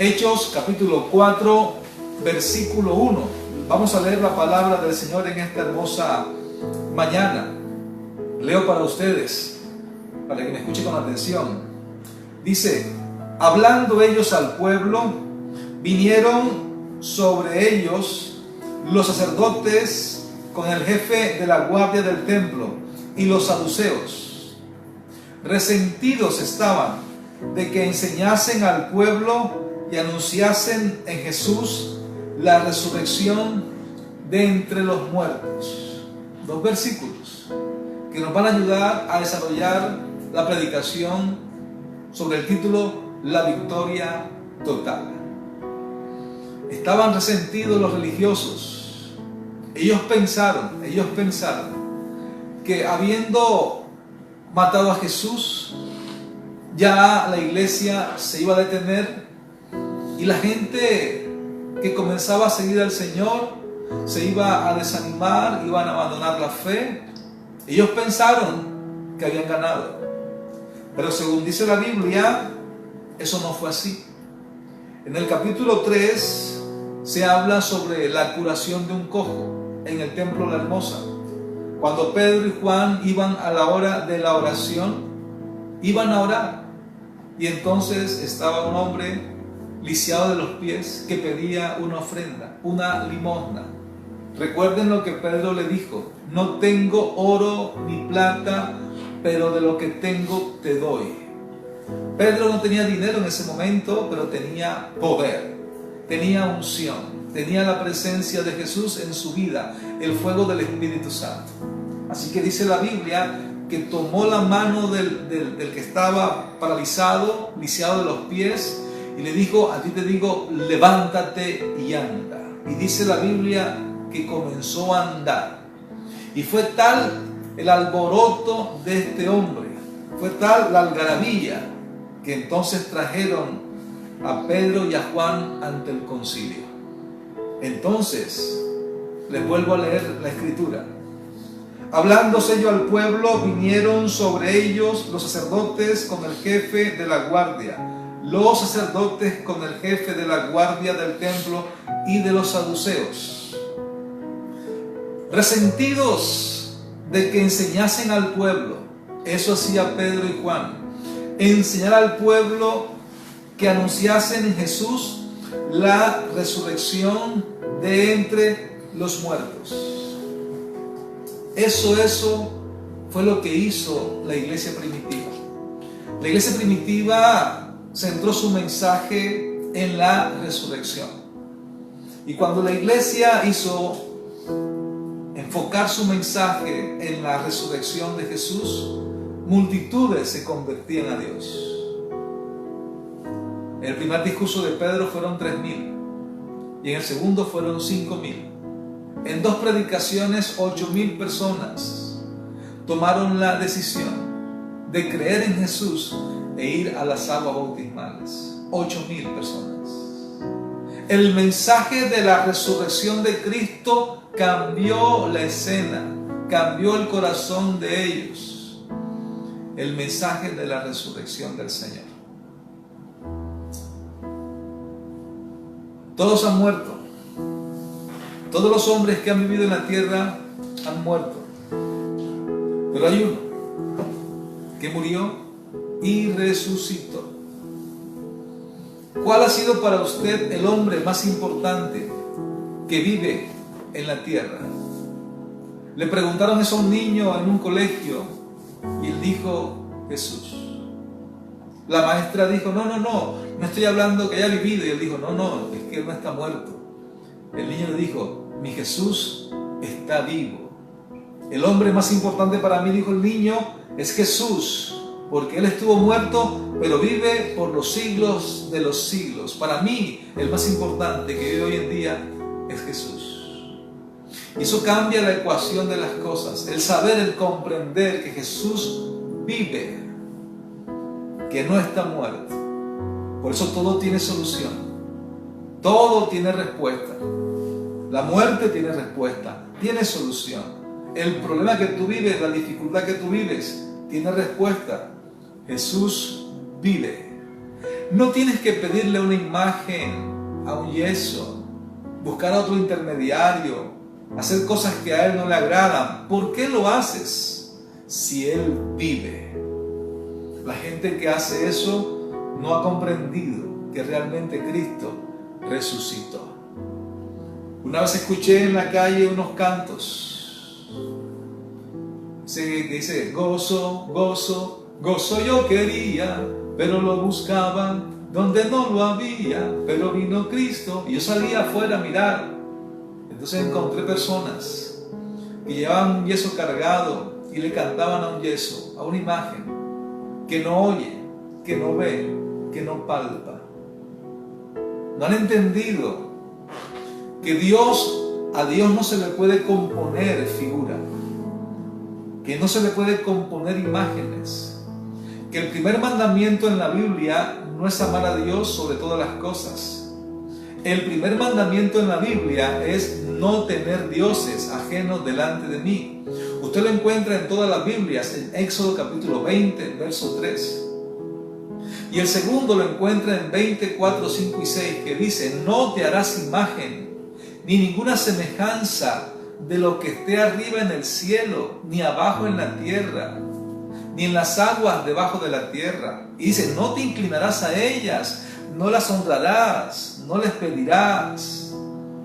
Hechos capítulo 4, versículo 1. Vamos a leer la palabra del Señor en esta hermosa mañana. Leo para ustedes, para que me escuchen con atención. Dice: hablando ellos al pueblo, vinieron sobre ellos los sacerdotes con el jefe de la guardia del templo y los saduceos. Resentidos estaban de que enseñasen al pueblo y anunciasen en Jesús la resurrección de entre los muertos. Dos versículos que nos van a ayudar a desarrollar la predicación sobre el título La victoria total. Estaban resentidos los religiosos. Ellos pensaron que habiendo matado a Jesús, ya la iglesia se iba a detener y la gente que comenzaba a seguir al Señor se iba a desanimar, iban a abandonar la fe. Ellos pensaron que habían ganado, pero según dice la Biblia, eso no fue así. En el capítulo 3 se habla sobre la curación de un cojo en el templo La Hermosa. Cuando Pedro y Juan iban a la hora de la oración, iban a orar, y entonces estaba un hombre lisiado de los pies que pedía una ofrenda, una limosna. Recuerden lo que Pedro le dijo: no tengo oro ni plata, pero de lo que tengo te doy. Pedro no tenía dinero en ese momento, pero tenía poder, tenía unción, tenía la presencia de Jesús en su vida, el fuego del Espíritu Santo. Así que dice la Biblia que tomó la mano del que estaba paralizado, lisiado de los pies, y le dijo: a ti te digo, levántate y anda. Y dice la Biblia que comenzó a andar. Y fue tal el alboroto de este hombre, fue tal la algarabía, que entonces trajeron a Pedro y a Juan ante el concilio. Entonces, les vuelvo a leer la escritura. Hablándose ellos al pueblo, vinieron sobre ellos los sacerdotes con el jefe de la guardia, los sacerdotes con el jefe de la guardia del templo y de los saduceos, resentidos de que enseñasen al pueblo. Eso hacía Pedro y Juan: enseñar al pueblo que anunciasen en Jesús la resurrección de entre los muertos. Eso fue lo que hizo la iglesia primitiva. La iglesia primitiva centró su mensaje en la resurrección. Y cuando la iglesia hizo enfocar su mensaje en la resurrección de Jesús, multitudes se convertían a Dios. En el primer discurso de Pedro fueron 3,000 y en el segundo fueron 5,000. En 2 predicaciones 8,000 personas tomaron la decisión de creer en Jesús e ir a las aguas bautismales. 8,000 personas. El mensaje de la resurrección de Cristo cambió la escena, cambió el corazón de ellos. El mensaje de la resurrección del Señor. Todos han muerto. Todos los hombres que han vivido en la tierra han muerto. Pero hay uno que murió y resucitó. ¿Cuál ha sido para usted el hombre más importante que vive en la tierra? Le preguntaron eso a un niño en un colegio y él dijo: Jesús. La maestra dijo: no estoy hablando que haya vivido. Y él dijo: no, es que él no está muerto. El niño le dijo: mi Jesús está vivo. El hombre más importante para mí, dijo el niño, es Jesús, porque Él estuvo muerto, pero vive por los siglos de los siglos. Para mí, el más importante que vive hoy en día es Jesús. Y eso cambia la ecuación de las cosas. El saber, el comprender que Jesús vive, que no está muerto. Por eso todo tiene solución. Todo tiene respuesta. La muerte tiene respuesta, tiene solución. El problema que tú vives, la dificultad que tú vives, tiene respuesta. Jesús vive. No tienes que pedirle una imagen a un yeso, buscar a otro intermediario, hacer cosas que a Él no le agradan. ¿Por qué lo haces si Él vive? La gente que hace eso no ha comprendido que realmente Cristo resucitó. Una vez escuché en la calle unos cantos que dice: gozo, gozo, gozo yo quería, pero lo buscaba donde no lo había, pero vino Cristo. Y yo salí afuera a mirar. Entonces encontré personas que llevaban un yeso cargado y le cantaban a un yeso, a una imagen que no oye, que no ve, que no palpa. No han entendido que a Dios no se le puede componer figura, que no se le puede componer imágenes, que el primer mandamiento en la Biblia no es amar a Dios sobre todas las cosas. El primer mandamiento en la Biblia es no tener dioses ajenos delante de mí. Usted lo encuentra en todas las Biblias, en Éxodo capítulo 20, verso 3. Y el segundo lo encuentra en 24, 5 y 6, que dice: no te harás imagen, ni ninguna semejanza de lo que esté arriba en el cielo, ni abajo en la tierra, ni en las aguas debajo de la tierra. Y dice: no te inclinarás a ellas, no las honrarás, no les pedirás,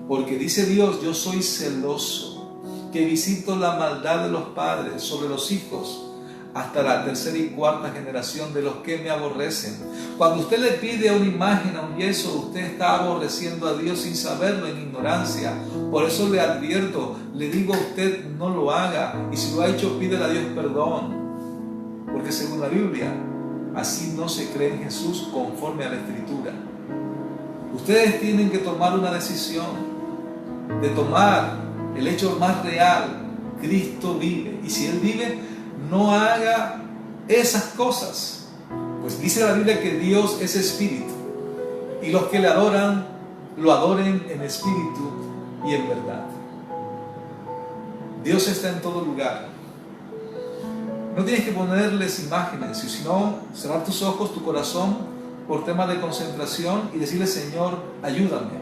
porque dice Dios: yo soy celoso, que visito la maldad de los padres sobre los hijos, hasta la tercera y cuarta generación de los que me aborrecen. Cuando usted le pide una imagen, a un yeso, usted está aborreciendo a Dios sin saberlo, en ignorancia. Por eso le advierto, le digo a usted: no lo haga, y si lo ha hecho, pídele a Dios perdón, porque según la Biblia, así no se cree en Jesús conforme a la Escritura. Ustedes tienen que tomar una decisión de tomar el hecho más real: Cristo vive, y si Él vive, no haga esas cosas, pues dice la Biblia que Dios es espíritu, y los que le adoran, lo adoren en espíritu y en verdad. Dios está en todo lugar. No tienes que ponerles imágenes, y si no, cerrar tus ojos, tu corazón, por temas de concentración, y decirle: Señor, ayúdame,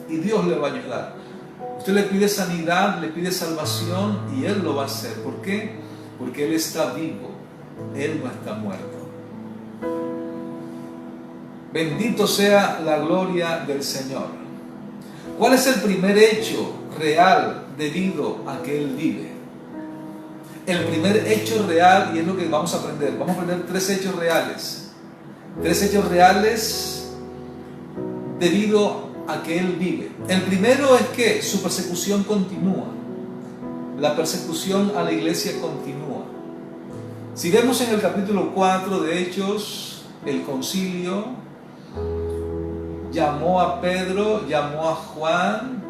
y Dios le va a ayudar. Usted le pide sanidad, le pide salvación, y Él lo va a hacer. ¿Por qué? Porque Él está vivo, Él no está muerto. Bendito sea la gloria del Señor. ¿Cuál es el primer hecho real debido a que Él vive? El primer hecho real, y es lo que vamos a aprender. Vamos a aprender 3 hechos reales. 3 hechos reales debido a que Él vive. El primero es que su persecución continúa. La persecución a la iglesia continúa. Si vemos en el capítulo 4 de Hechos, el concilio llamó a Pedro, llamó a Juan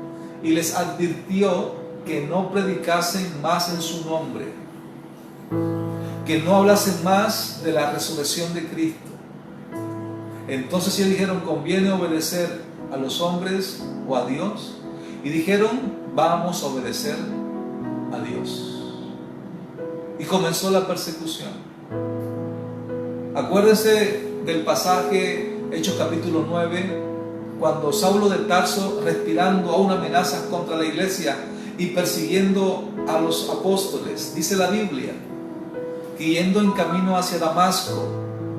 y les advirtió que no predicasen más en su nombre, que no hablasen más de la resurrección de Cristo. Entonces ellos dijeron: conviene obedecer a los hombres o a Dios. Y dijeron: vamos a obedecer a Dios. Y comenzó la persecución. Acuérdense del pasaje Hechos capítulo 9, cuando Saulo de Tarso, respirando aún amenazas contra la iglesia y persiguiendo a los apóstoles, dice la Biblia que yendo en camino hacia Damasco,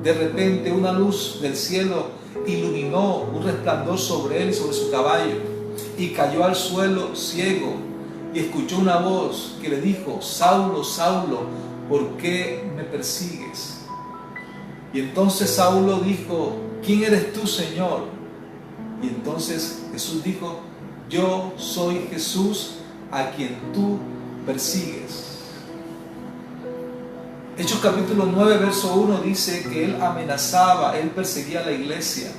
de repente una luz del cielo iluminó, un resplandor sobre él y sobre su caballo, y cayó al suelo ciego, y escuchó una voz que le dijo: Saulo, Saulo, ¿por qué me persigues? Y entonces Saulo dijo: ¿quién eres tú, Señor? Y entonces Jesús dijo: yo soy Jesús a quien tú persigues. Hechos capítulo 9, verso 1 dice que él amenazaba, él perseguía a la iglesia.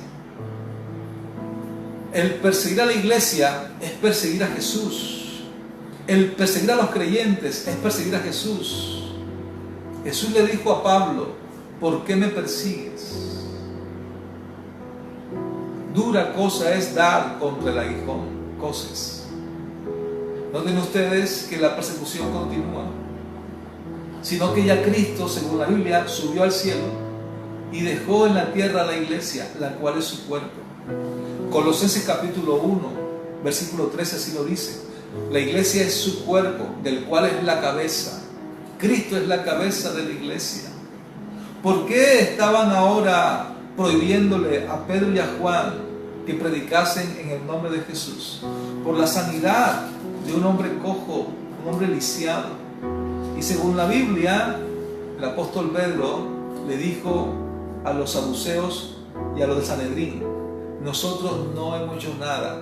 El perseguir a la iglesia es perseguir a Jesús. El perseguir a los creyentes es perseguir a Jesús. Jesús le dijo a Pablo: ¿por qué me persigues? Dura cosa es dar contra el aguijón coces. Noten ustedes que la persecución continúa, sino que ya Cristo, según la Biblia, subió al cielo y dejó en la tierra la iglesia, la cual es su cuerpo. Colosenses capítulo 1, versículo 13 así lo dice. La iglesia es su cuerpo, del cual es la cabeza. Cristo es la cabeza de la iglesia. ¿Por qué estaban ahora prohibiéndole a Pedro y a Juan que predicasen en el nombre de Jesús? Por la sanidad de un hombre cojo, un hombre lisiado. Y según la Biblia, el apóstol Pedro le dijo a los saduceos y a los de Sanedrín: nosotros no hemos hecho nada.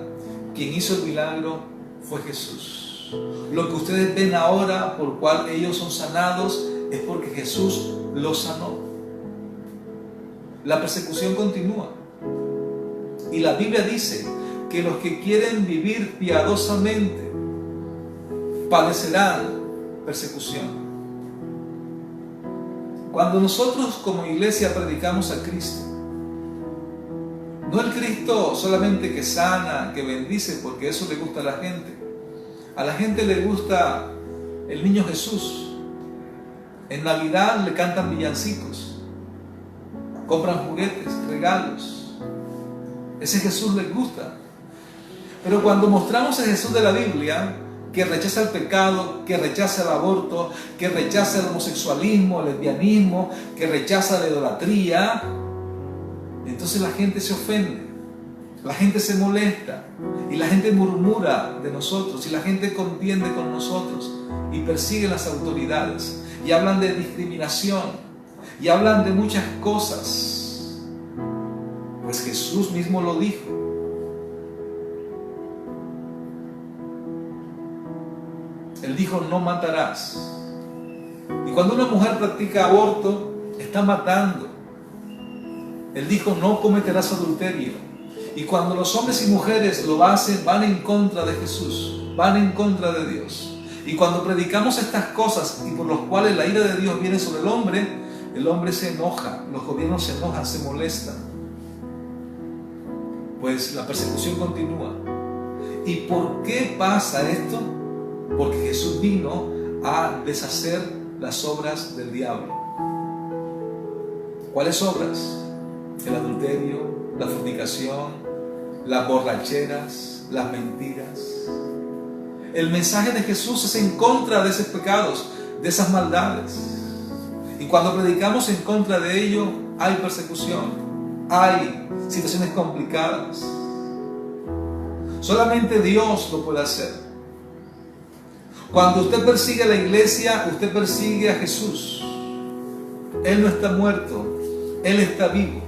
Quien hizo el milagro fue Jesús. Lo que ustedes ven ahora, por cual ellos son sanados, es porque Jesús los sanó. La persecución continúa. Y la Biblia dice que los que quieren vivir piadosamente padecerán persecución. Cuando nosotros como iglesia predicamos a Cristo, no el Cristo solamente que sana, que bendice, porque eso le gusta a la gente. A la gente le gusta el niño Jesús. En Navidad le cantan villancicos, compran juguetes, regalos. Ese Jesús les gusta. Pero cuando mostramos a Jesús de la Biblia, que rechaza el pecado, que rechaza el aborto, que rechaza el homosexualismo, el lesbianismo, que rechaza la idolatría, entonces la gente se ofende, la gente se molesta y la gente murmura de nosotros y la gente contiende con nosotros y persigue las autoridades y hablan de discriminación y hablan de muchas cosas. Pues Jesús mismo lo dijo. Él dijo: no matarás. Y cuando una mujer practica aborto, está matando. Él dijo: no cometerás adulterio. Y cuando los hombres y mujeres lo hacen, van en contra de Jesús, van en contra de Dios. Y cuando predicamos estas cosas y por los cuales la ira de Dios viene sobre el hombre se enoja, los gobiernos se enojan, se molestan. Pues la persecución continúa. ¿Y por qué pasa esto? Porque Jesús vino a deshacer las obras del diablo. ¿Cuáles obras? El adulterio, la fornicación, las borracheras, las mentiras. El mensaje de Jesús es en contra de esos pecados, de esas maldades. Y cuando predicamos en contra de ello, hay persecución, hay situaciones complicadas. Solamente Dios lo puede hacer. Cuando usted persigue a la iglesia, usted persigue a Jesús. Él no está muerto, Él está vivo.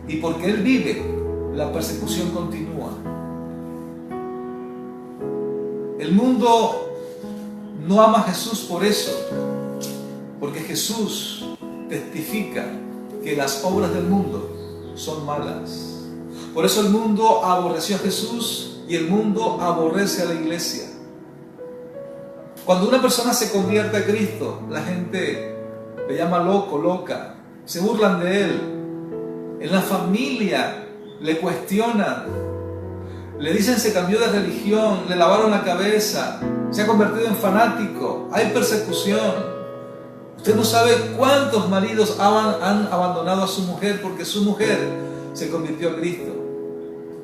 Y porque Él vive, la persecución continúa. El mundo no ama a Jesús por eso, porque Jesús testifica que las obras del mundo son malas. Por eso el mundo aborreció a Jesús y el mundo aborrece a la iglesia. Cuando una persona se convierte a Cristo, la gente le llama loco, loca, se burlan de él. En la familia le cuestionan, le dicen se cambió de religión, le lavaron la cabeza, se ha convertido en fanático, hay persecución. Usted no sabe cuántos maridos han abandonado a su mujer porque su mujer se convirtió a Cristo.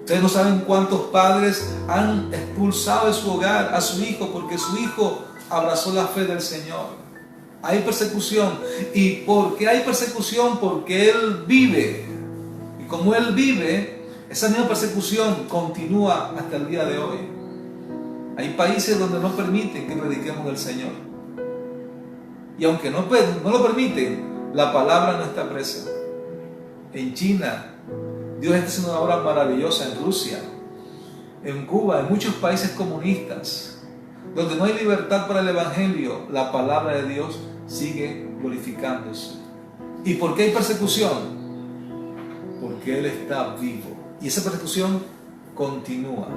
Ustedes no saben cuántos padres han expulsado de su hogar a su hijo porque su hijo abrazó la fe del Señor. Hay persecución. ¿Y por qué hay persecución? Porque Él vive. Y como Él vive, esa misma persecución continúa hasta el día de hoy. Hay países donde no permiten que prediquemos del Señor. Y aunque no lo permiten, la palabra no está presa. En China, Dios está haciendo una obra maravillosa. En Rusia, en Cuba, en muchos países comunistas, donde no hay libertad para el Evangelio, la palabra de Dios sigue glorificándose. ¿Y por qué hay persecución? Porque Él está vivo. Y esa persecución continúa.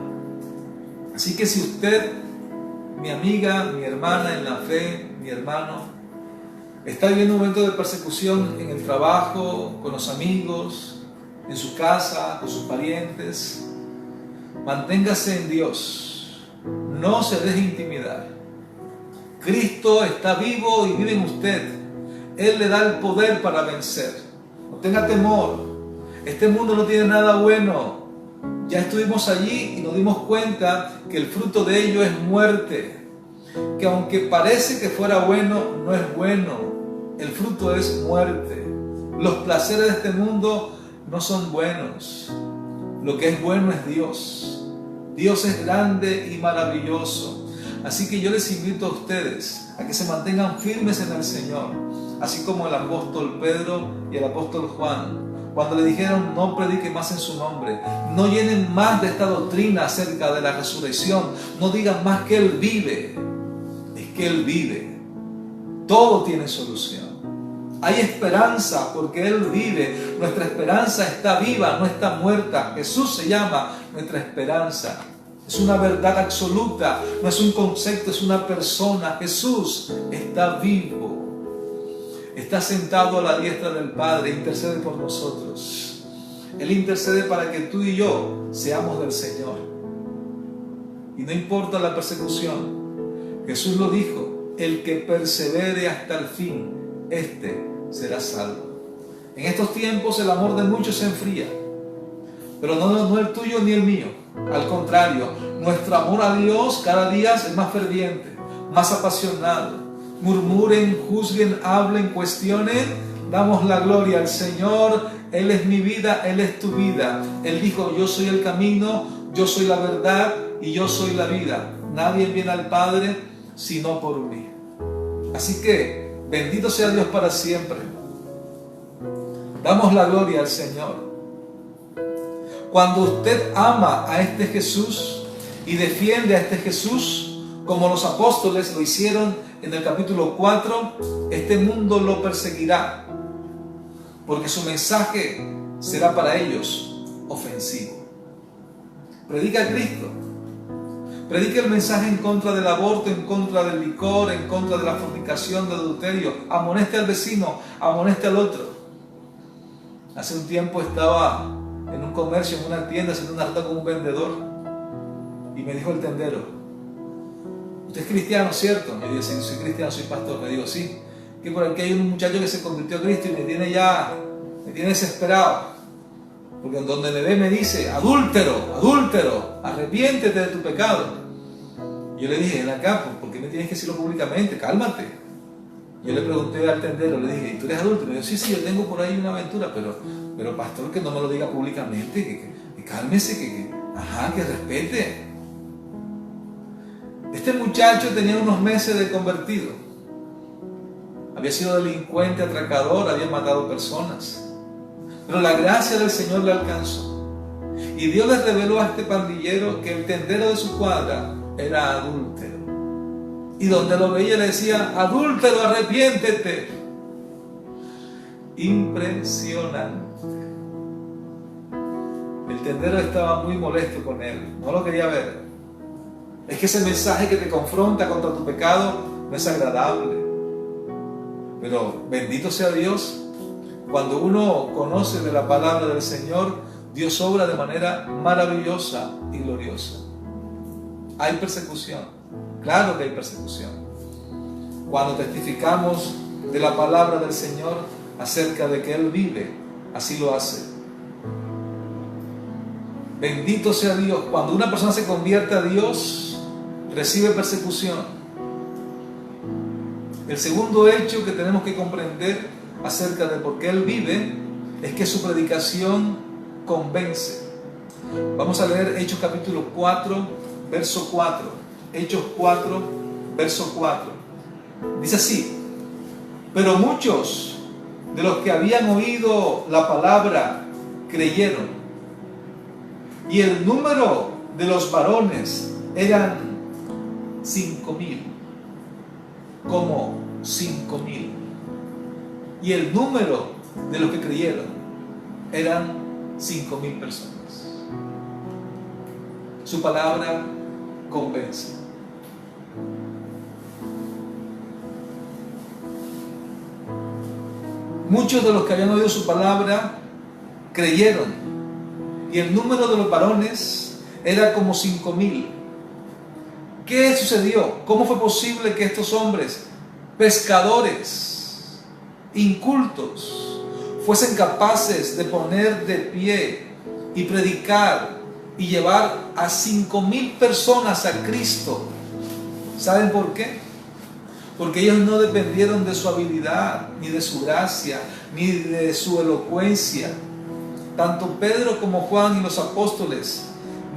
Así que si usted, mi amiga, mi hermana en la fe, mi hermano, está viviendo un momento de persecución en el trabajo, con los amigos, en su casa, con sus parientes, manténgase en Dios. No se deje intimidar. Cristo está vivo y vive en usted. Él le da el poder para vencer. tenga temor. Este mundo no tiene nada bueno. Ya estuvimos allí y nos dimos cuenta que el fruto de ello es muerte. Que aunque parece que fuera bueno, no es bueno. El fruto es muerte. Los placeres de este mundo no son buenos. Lo que es bueno es Dios. Dios es grande y maravilloso. Así que yo les invito a ustedes a que se mantengan firmes en el Señor, así como el apóstol Pedro y el apóstol Juan, cuando le dijeron no prediquen más en su nombre, no llenen más de esta doctrina acerca de la resurrección, no digan más que Él vive. Es que Él vive. Todo tiene solución. Hay esperanza porque Él vive. Nuestra esperanza está viva, no está muerta. Jesús se llama nuestra esperanza. Es una verdad absoluta, no es un concepto, es una persona. Jesús está vivo. Está sentado a la diestra del Padre, intercede por nosotros. Él intercede para que tú y yo seamos del Señor. Y no importa la persecución, Jesús lo dijo, el que persevere hasta el fin, este será salvo. En estos tiempos el amor de muchos se enfría, pero no el tuyo ni el mío. Al contrario, nuestro amor a Dios cada día es más ferviente, más apasionado. Murmuren, juzguen, hablen, cuestionen, damos la gloria al Señor. Él es mi vida, Él es tu vida. Él dijo, yo soy el camino, yo soy la verdad y yo soy la vida. Nadie viene al Padre sino por mí. Así que, bendito sea Dios para siempre. Damos la gloria al Señor. Cuando usted ama a este Jesús y defiende a este Jesús, como los apóstoles lo hicieron en el capítulo 4, este mundo lo perseguirá, porque su mensaje será para ellos ofensivo. Predica a Cristo. Predica el mensaje en contra del aborto, en contra del licor, en contra de la fornicación, del adulterio. Amoneste al vecino, amoneste al otro. Hace un tiempo estaba en un comercio, en una tienda, haciendo una ruta con un vendedor, y me dijo el tendero, ¿usted es cristiano, cierto? Me dice, sí, soy cristiano, soy pastor. Me digo, sí, que por aquí hay un muchacho que se convirtió a Cristo y me tiene desesperado, porque en donde me ve me dice, adúltero, arrepiéntete de tu pecado. Yo le dije, ven acá, ¿por qué me tienes que decirlo públicamente? Cálmate. Yo le pregunté al tendero, le dije, ¿tú eres adúltero? Me dijo, sí, yo tengo por ahí una aventura, pero pastor, que no me lo diga públicamente, que cálmese, que respete. Este muchacho tenía unos meses de convertido. Había sido delincuente, atracador, había matado personas. Pero la gracia del Señor le alcanzó. Y Dios le reveló a este pandillero que el tendero de su cuadra era adúltero. Y donde lo veía le decía, adúltero, arrepiéntete. Impresionante. El tendero estaba muy molesto con él, no lo quería ver. Es que ese mensaje que te confronta contra tu pecado no es agradable. Pero bendito sea Dios, cuando uno conoce de la palabra del Señor, Dios obra de manera maravillosa y gloriosa. Hay persecución, claro que hay persecución. Cuando testificamos de la palabra del Señor acerca de que Él vive, así lo hace. Bendito sea Dios. Cuando una persona se convierte a Dios, recibe persecución. El segundo hecho que tenemos que comprender acerca de por qué Él vive es que su predicación convence. Vamos a leer Hechos capítulo 4, verso 4. Hechos 4, verso 4. Dice así: pero muchos de los que habían oído la palabra creyeron, y el número de los varones eran 5,000, como 5,000. Y el número de los que creyeron eran 5,000 personas. Su palabra convence. Muchos de los que habían oído su palabra creyeron, y el número de los varones era como 5,000. ¿Qué sucedió? ¿Cómo fue posible que estos hombres, pescadores, incultos, fuesen capaces de poner de pie y predicar y llevar a 5,000 personas a Cristo. ¿Saben por qué? Porque ellos no dependieron de su habilidad, ni de su gracia, ni de su elocuencia. Tanto Pedro como Juan y los apóstoles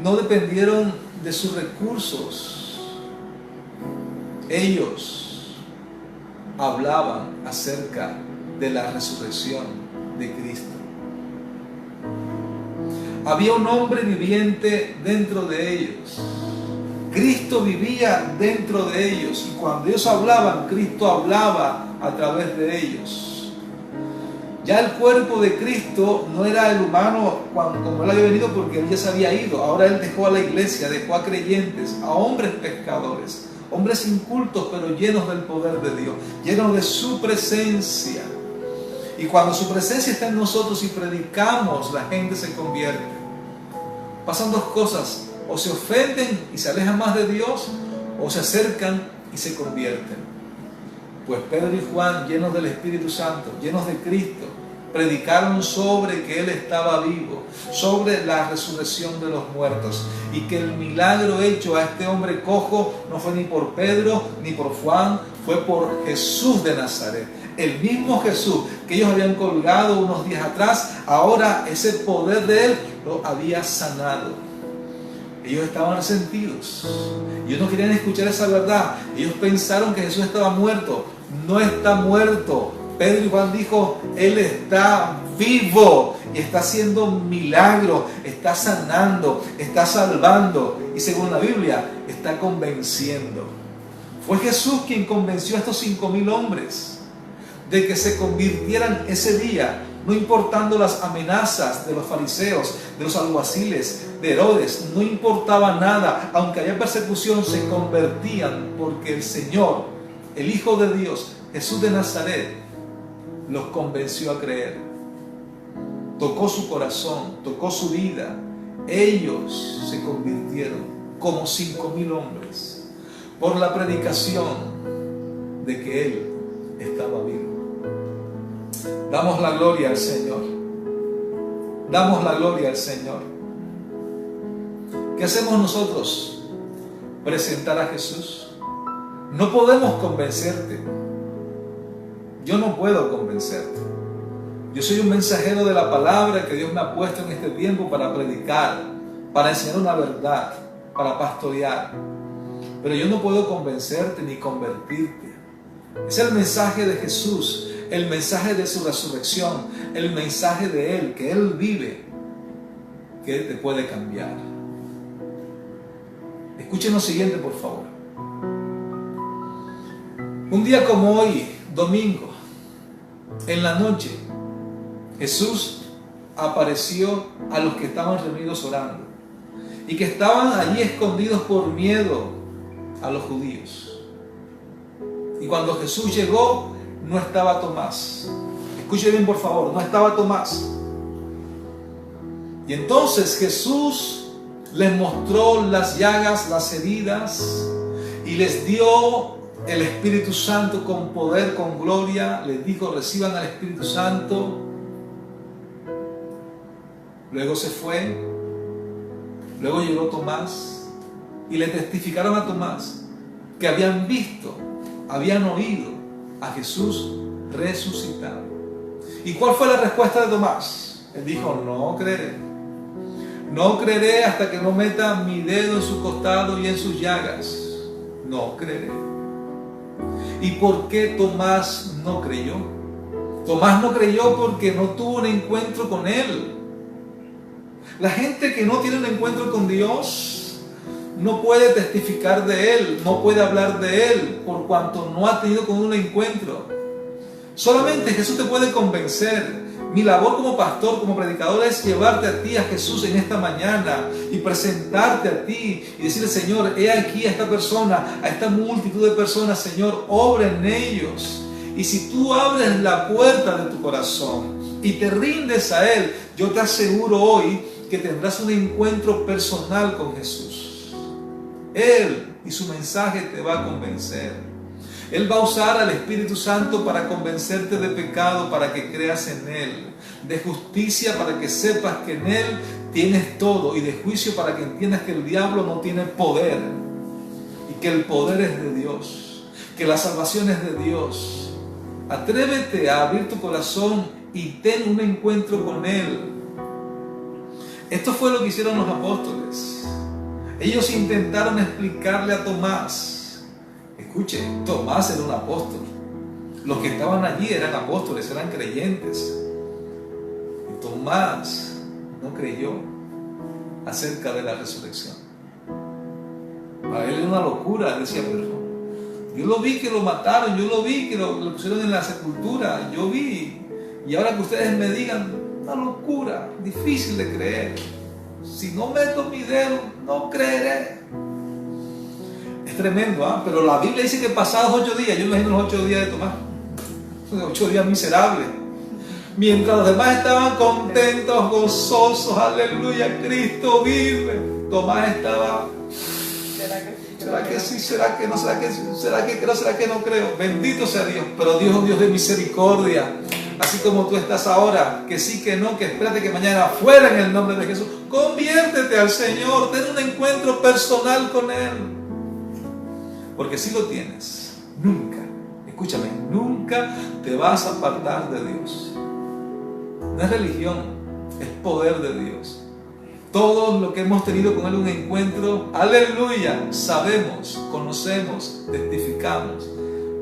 no dependieron de sus recursos. Ellos hablaban acerca de la resurrección de Cristo. Había un hombre viviente dentro de ellos. Cristo vivía dentro de ellos, y cuando ellos hablaban, Cristo hablaba a través de ellos. Ya el cuerpo de Cristo no era el humano como él había venido, porque él ya se había ido. Ahora él dejó a la iglesia, dejó a creyentes, a hombres pescadores, hombres incultos pero llenos del poder de Dios, llenos de su presencia. Y cuando su presencia está en nosotros y predicamos, la gente se convierte. Pasan dos cosas: o se ofenden y se alejan más de Dios, o se acercan y se convierten. Pues Pedro y Juan, llenos del Espíritu Santo, llenos de Cristo, predicaron sobre que Él estaba vivo, sobre la resurrección de los muertos, y que el milagro hecho a este hombre cojo no fue ni por Pedro ni por Juan, fue por Jesús de Nazaret. El mismo Jesús que ellos habían colgado unos días atrás, ahora ese poder de Él lo había sanado. Ellos estaban resentidos, ellos no querían escuchar esa verdad. Ellos pensaron que Jesús estaba muerto. No está muerto. Pedro y Juan dijo: Él está vivo y está haciendo milagros, está sanando, está salvando, y según la Biblia está convenciendo. Fue Jesús quien convenció a estos 5,000 hombres de que se convirtieran ese día, no importando las amenazas de los fariseos, de los alguaciles, de Herodes. No importaba nada. Aunque haya persecución, se convertían, porque el Señor, el Hijo de Dios, Jesús de Nazaret, los convenció a creer. Tocó su corazón, tocó su vida. Ellos se convirtieron como 5,000 hombres por la predicación de que Él estaba vivo. Damos la gloria al Señor. Damos la gloria al Señor. ¿Qué hacemos nosotros? Presentar a Jesús. No podemos convencerte. Yo no puedo convencerte. Yo soy un mensajero de la palabra que Dios me ha puesto en este tiempo para predicar, para enseñar una verdad, para pastorear. Pero yo no puedo convencerte ni convertirte. Es el mensaje de Jesús, el mensaje de su resurrección, el mensaje de Él, que Él vive, que te puede cambiar. Escuchen lo siguiente, por favor. Un día como hoy, domingo, en la noche, Jesús apareció a los que estaban reunidos orando y que estaban allí escondidos por miedo a los judíos. Y cuando Jesús llegó, no estaba Tomás. Escuche bien, por favor, no estaba Tomás. Y entonces Jesús les mostró las llagas, las heridas, y les dio el Espíritu Santo con poder, con gloria. Les dijo: reciban al Espíritu Santo. Luego se fue. Luego llegó Tomás y le testificaron a Tomás que habían visto, habían oído a Jesús resucitado. ¿Y cuál fue la respuesta de Tomás? Él dijo: no creeré. No creeré hasta que no meta mi dedo en su costado y en sus llagas. No creeré. ¿Y por qué Tomás no creyó? Tomás no creyó porque no tuvo un encuentro con Él. La gente que no tiene un encuentro con Dios no puede testificar de Él, no puede hablar de Él, por cuanto no ha tenido con un encuentro. Solamente Jesús te puede convencer. Mi labor como pastor, como predicador, es llevarte a ti a Jesús en esta mañana y presentarte a ti y decirle: Señor, he aquí a esta persona, a esta multitud de personas, Señor, obra en ellos. Y si tú abres la puerta de tu corazón y te rindes a Él, yo te aseguro hoy que tendrás un encuentro personal con Jesús. Él y su mensaje te va a convencer. Él va a usar al Espíritu Santo para convencerte de pecado, para que creas en Él, de justicia para que sepas que en Él tienes todo, y de juicio para que entiendas que el diablo no tiene poder y que el poder es de Dios, que la salvación es de Dios. Atrévete a abrir tu corazón y ten un encuentro con Él. Esto fue lo que hicieron los apóstoles. Ellos intentaron explicarle a Tomás. Escuche, Tomás era un apóstol. Los que estaban allí eran apóstoles, eran creyentes. Y Tomás no creyó acerca de la resurrección. Para él era una locura. Él decía, pero yo lo vi que lo mataron, yo lo vi que lo pusieron en la sepultura, yo vi. Y ahora que ustedes me digan, una locura, difícil de creer. Si no meto mi dedo, no creeré. Es tremendo, ¿ah? Pero la Biblia dice que pasados 8 días, yo imagino los 8 días de Tomás, 8 días miserables, mientras los demás estaban contentos, gozosos, aleluya, Cristo vive, Tomás estaba, ¿será que sí? ¿Será que no? ¿Será que sí? ¿Será que creo? ¿Será que no creo? Bendito sea Dios. Pero Dios es Dios de misericordia. Así como tú estás ahora, que sí, que no, que espérate que mañana fuera en el nombre de Jesús. Conviértete al Señor, ten un encuentro personal con Él. Porque si lo tienes, nunca, escúchame, nunca te vas a apartar de Dios. No es religión, es poder de Dios. Todos los que hemos tenido con Él un encuentro, aleluya, sabemos, conocemos, testificamos,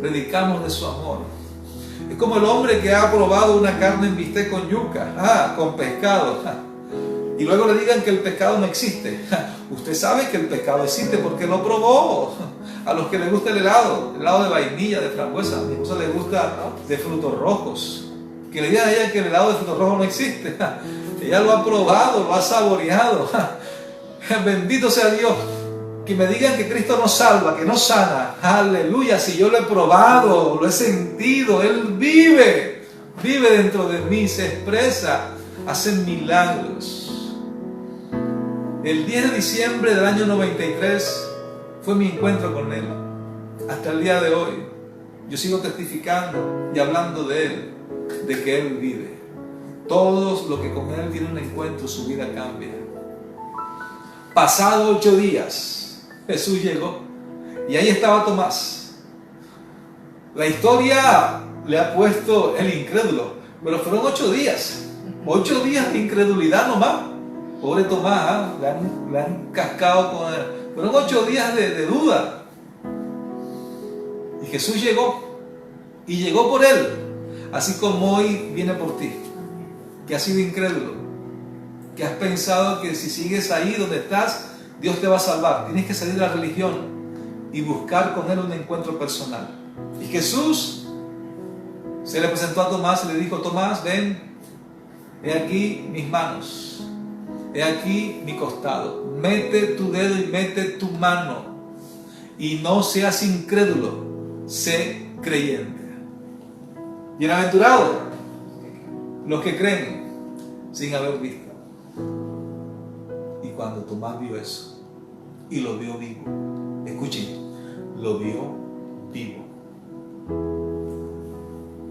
predicamos de su amor. Es como el hombre que ha probado una carne en bistec con yuca, con pescado, y luego le digan que el pescado no existe. Usted sabe que el pescado existe porque lo probó. A los que les gusta el helado de vainilla, de frambuesa, a mi esposa le gusta de frutos rojos, que le digan a ella que el helado de frutos rojos no existe. Ella lo ha probado, lo ha saboreado. Bendito sea Dios. Que me digan que Cristo no salva, que no sana. Aleluya, si yo lo he probado, lo he sentido, Él vive dentro de mí, se expresa, hace milagros. El 10 de diciembre del año 93 fue mi encuentro con Él. Hasta el día de hoy yo sigo testificando y hablando de Él, de que Él vive. Todos los que con Él tienen un encuentro, su vida cambia. Pasado 8 días, Jesús llegó y ahí estaba Tomás. La historia le ha puesto el incrédulo, pero fueron 8 días. 8 días de incredulidad nomás. Pobre Tomás, le han cascado con él. Fueron 8 días de duda. Y Jesús llegó. Y llegó por él. Así como hoy viene por ti. Que has sido incrédulo. Que has pensado que si sigues ahí donde estás, Dios te va a salvar. Tienes que salir de la religión y buscar con Él un encuentro personal. Y Jesús se le presentó a Tomás y le dijo, Tomás, ven, he aquí mis manos, he aquí mi costado, mete tu dedo y mete tu mano, y no seas incrédulo, sé creyente. Bienaventurados los que creen sin haber visto. Y cuando Tomás vio eso y lo vio vivo, escuchen, lo vio vivo.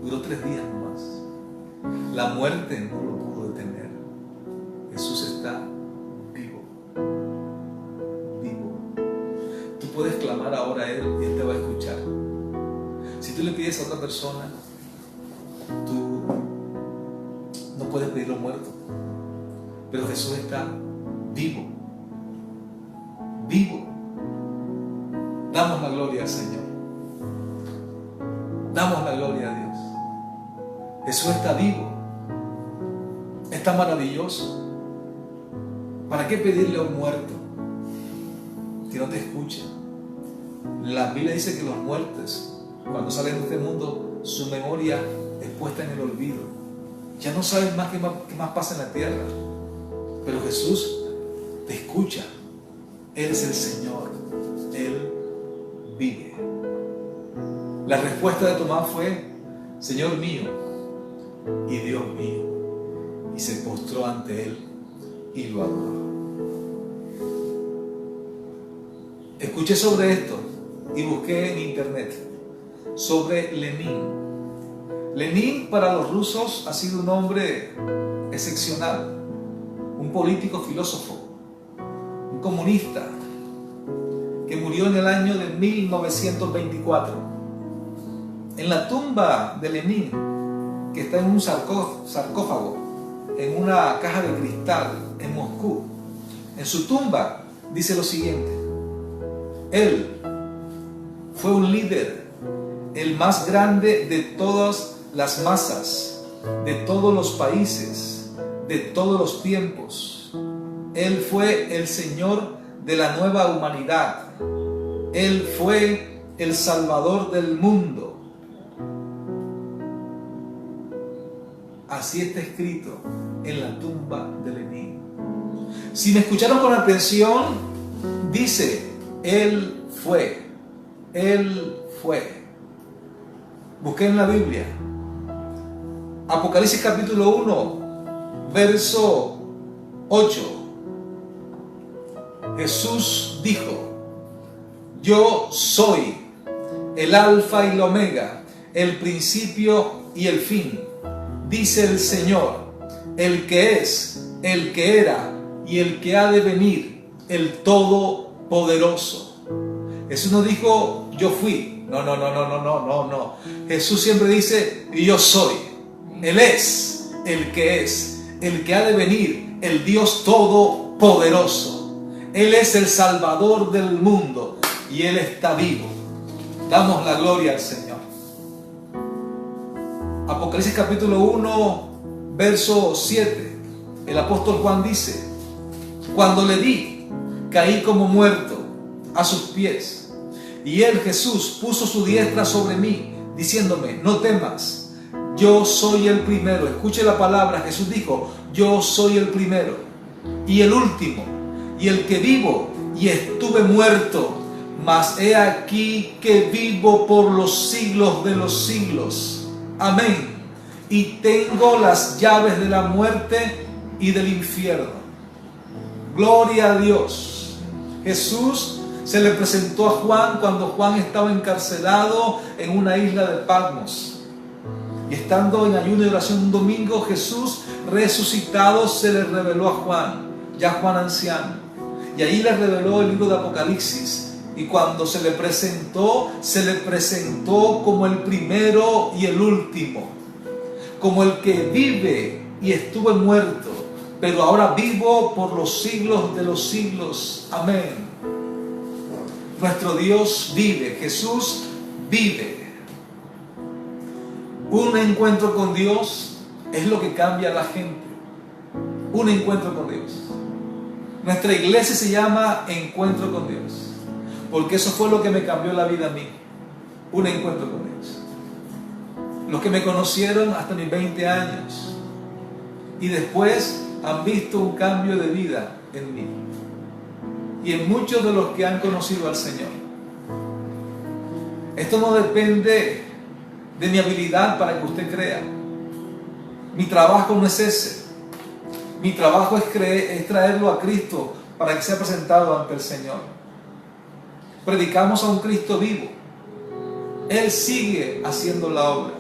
Duró 3 días nomás. La muerte no lo pudo detener. Jesús está vivo. Vivo. Tú puedes clamar ahora a Él y Él te va a escuchar. Si tú le pides a otra persona, tú no puedes pedirlo muerto. Pero Jesús está vivo. Vivo. Damos la gloria al Señor. Damos la gloria a Dios. Jesús está vivo. Está maravilloso. ¿Para qué pedirle a un muerto que no te escuche? La Biblia dice que los muertos, cuando salen de este mundo, su memoria es puesta en el olvido. Ya no saben más qué más pasa en la tierra. Pero Jesús te escucha. Él es el Señor. Él vive. La respuesta de Tomás fue, Señor mío y Dios mío. Y se postró ante Él y lo adoró. Escuché sobre esto y busqué en internet. sobre Lenin. Lenin para los rusos ha sido un hombre excepcional, un político filósofo, un comunista que murió en el año de 1924. En la tumba de Lenin, que está en un sarcófago, en una caja de cristal en Moscú, en su tumba dice lo siguiente: él fue un líder, el más grande de todas las masas, de todos los países, de todos los tiempos. Él fue el Señor de la nueva humanidad. Él fue el Salvador del mundo. Así está escrito en la tumba de Lenin. Si me escucharon con atención, dice: Él fue. Él fue. Busqué en la Biblia. Apocalipsis capítulo 1, verso 8. Jesús dijo: yo soy el alfa y el omega, el principio y el fin, dice el Señor, el que es, el que era y el que ha de venir, el Todopoderoso. Jesús no dijo yo fui, no. Jesús siempre dice yo soy. Él es, el que ha de venir, el Dios Todopoderoso. Él es el Salvador del mundo y Él está vivo. Damos la gloria al Señor. Apocalipsis capítulo 1, verso 7. El apóstol Juan dice: cuando le di, caí como muerto a sus pies. Y Él, Jesús, puso su diestra sobre mí, diciéndome: no temas, yo soy el primero. Escuche la palabra. Jesús dijo: yo soy el primero y el último, y el que vivo y estuve muerto, mas he aquí que vivo por los siglos de los siglos. Amén. Y tengo las llaves de la muerte y del infierno. Gloria a Dios. Jesús se le presentó a Juan cuando Juan estaba encarcelado en una isla de Patmos. Y estando en ayuno y oración un domingo, Jesús resucitado se le reveló a Juan, ya Juan anciano. Y ahí le reveló el libro de Apocalipsis. Y cuando se le presentó como el primero y el último, como el que vive y estuve muerto, pero ahora vivo por los siglos de los siglos. Amén. Nuestro Dios vive, Jesús vive. Un encuentro con Dios es lo que cambia a la gente. Un encuentro con Dios. Nuestra iglesia se llama Encuentro con Dios, porque eso fue lo que me cambió la vida a mí. Un encuentro con Dios. Los que me conocieron hasta mis 20 años y después han visto un cambio de vida en mí y en muchos de los que han conocido al Señor. Esto no depende de mi habilidad para que usted crea. Mi trabajo no es ese. Mi trabajo es traerlo a Cristo para que sea presentado ante el Señor. Predicamos a un Cristo vivo. Él sigue haciendo la obra.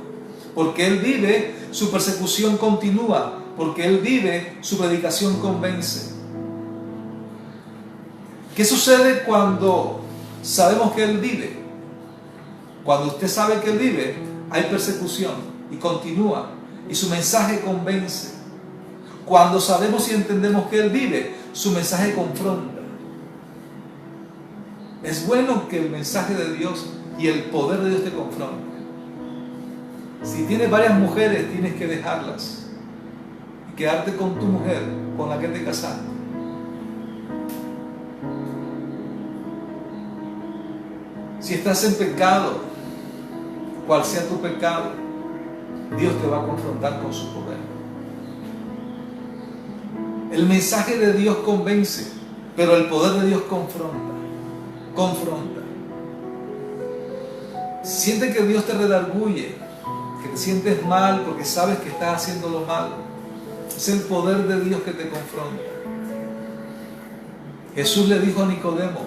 Porque Él vive, su persecución continúa. Porque Él vive, su predicación convence. ¿Qué sucede cuando sabemos que Él vive? Cuando usted sabe que Él vive, hay persecución y continúa. Y su mensaje convence. Cuando sabemos y entendemos que Él vive, su mensaje confronta. Es bueno que el mensaje de Dios y el poder de Dios te confronte. Si tienes varias mujeres, tienes que dejarlas y quedarte con tu mujer, con la que te casaste. Si estás en pecado, cual sea tu pecado, Dios te va a confrontar con su poder. El mensaje de Dios convence, pero el poder de Dios confronta. Siente que Dios te redarguye, que te sientes mal porque sabes que estás haciendo lo malo. Es el poder de Dios que te confronta. Jesús le dijo a Nicodemo,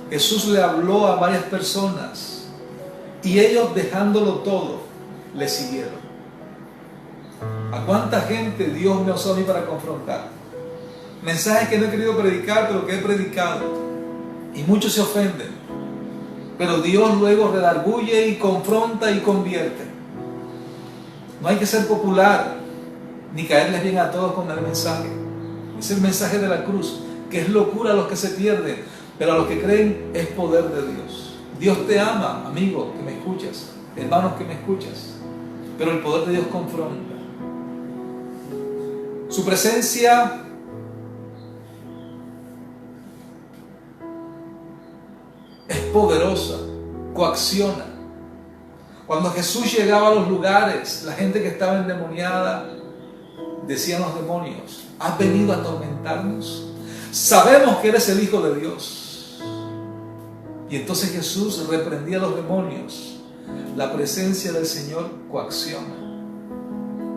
Jesús le habló a varias personas Y ellos, dejándolo todo, le siguieron. ¿A cuánta gente Dios me usó a mí para confrontar? Mensajes que no he querido predicar, pero que he predicado. Y muchos se ofenden. Pero Dios luego redarguye y confronta y convierte. No hay que ser popular, ni caerles bien a todos con el mensaje. Es el mensaje de la cruz, que es locura a los que se pierden, pero a los que creen es poder de Dios. Dios te ama, amigo que me escuchas, hermanos que me escuchas, pero el poder de Dios confronta. Su presencia es poderosa, coacciona. Cuando Jesús llegaba a los lugares, la gente que estaba endemoniada, decían los demonios: ¿has venido a atormentarnos? Sabemos que eres el Hijo de Dios. Y entonces Jesús reprendía a los demonios. La presencia del Señor coacciona.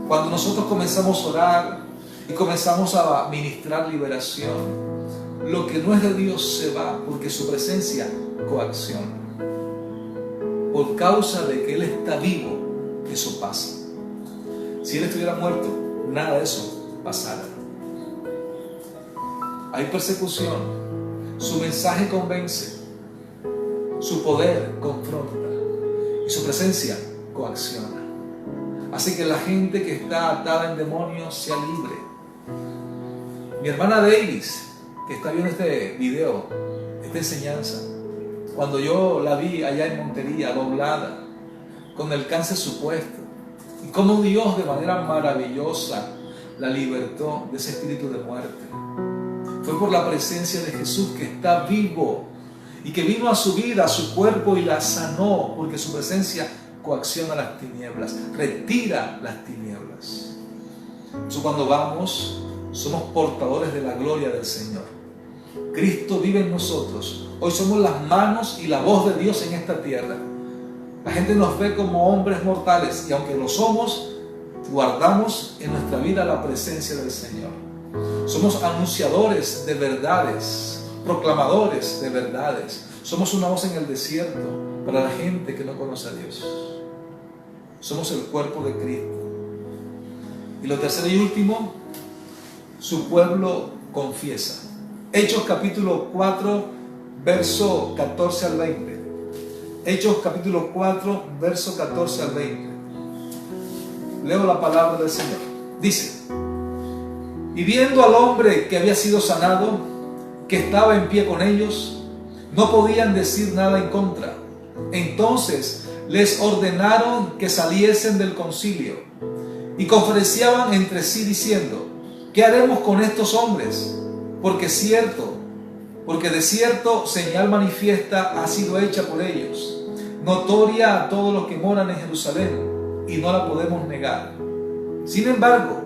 Cuando nosotros comenzamos a orar y comenzamos a ministrar liberación, lo que no es de Dios se va, porque su presencia coacciona. Por causa de que Él está vivo, eso pasa. Si Él estuviera muerto, nada de eso pasara. Hay persecución, su mensaje convence, su poder confronta y su presencia coacciona. Hace que la gente que está atada en demonios sea libre. Mi hermana Davis, que está viendo este video, esta enseñanza, cuando yo la vi allá en Montería, doblada, con el cáncer supuesto, y cómo Dios de manera maravillosa la libertó de ese espíritu de muerte, fue por la presencia de Jesús, que está vivo y que vino a su vida, a su cuerpo, y la sanó, porque su presencia coacciona las tinieblas, retira las tinieblas. Por eso cuando vamos, somos portadores de la gloria del Señor. Cristo vive en nosotros. Hoy somos las manos y la voz de Dios en esta tierra. La gente nos ve como hombres mortales, y aunque lo somos, guardamos en nuestra vida la presencia del Señor. Somos anunciadores de verdades, proclamadores de verdades. Somos una voz en el desierto para la gente que no conoce a Dios. Somos el cuerpo de Cristo. Y lo tercero y último, su pueblo confiesa. Hechos capítulo 4, verso 14 al 20. Hechos capítulo 4, verso 14 al 20. Leo la palabra del Señor. Dice: y viendo al hombre que había sido sanado, que estaba en pie con ellos, no podían decir nada en contra. Entonces les ordenaron que saliesen del concilio, y conferenciaban entre sí diciendo: ¿qué haremos con estos hombres? Porque de cierto señal manifiesta ha sido hecha por ellos, notoria a todos los que moran en Jerusalén, y no la podemos negar. Sin embargo,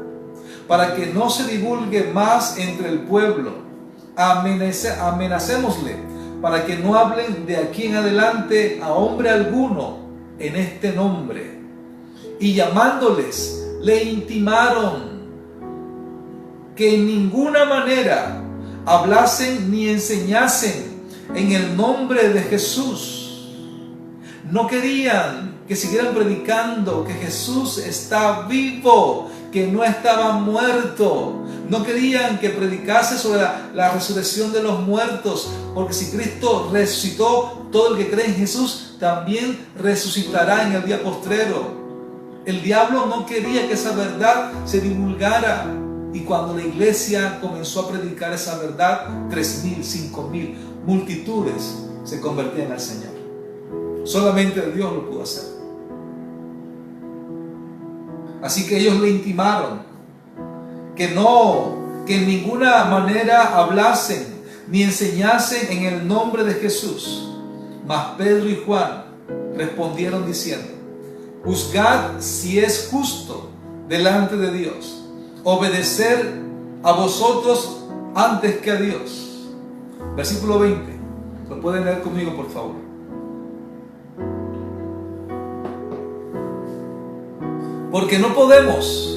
para que no se divulgue más entre el pueblo, amenacémosle, para que no hablen de aquí en adelante a hombre alguno en este nombre. Y llamándoles, le intimaron que en ninguna manera hablasen ni enseñasen en el nombre de Jesús. No querían que siguieran predicando que Jesús está vivo, que no estaba muerto. No querían que predicase sobre la resurrección de los muertos, porque si Cristo resucitó, todo el que cree en Jesús también resucitará en el día postrero. El diablo no quería que esa verdad se divulgara, y cuando la iglesia comenzó a predicar esa verdad, 3,000, 5,000, multitudes se convertían al Señor. Solamente Dios lo pudo hacer. Así que ellos le intimaron que en ninguna manera hablasen ni enseñasen en el nombre de Jesús. Mas Pedro y Juan respondieron diciendo: juzgad si es justo delante de Dios obedecer a vosotros antes que a Dios. Versículo 20. ¿Lo pueden leer conmigo, por favor? Porque no podemos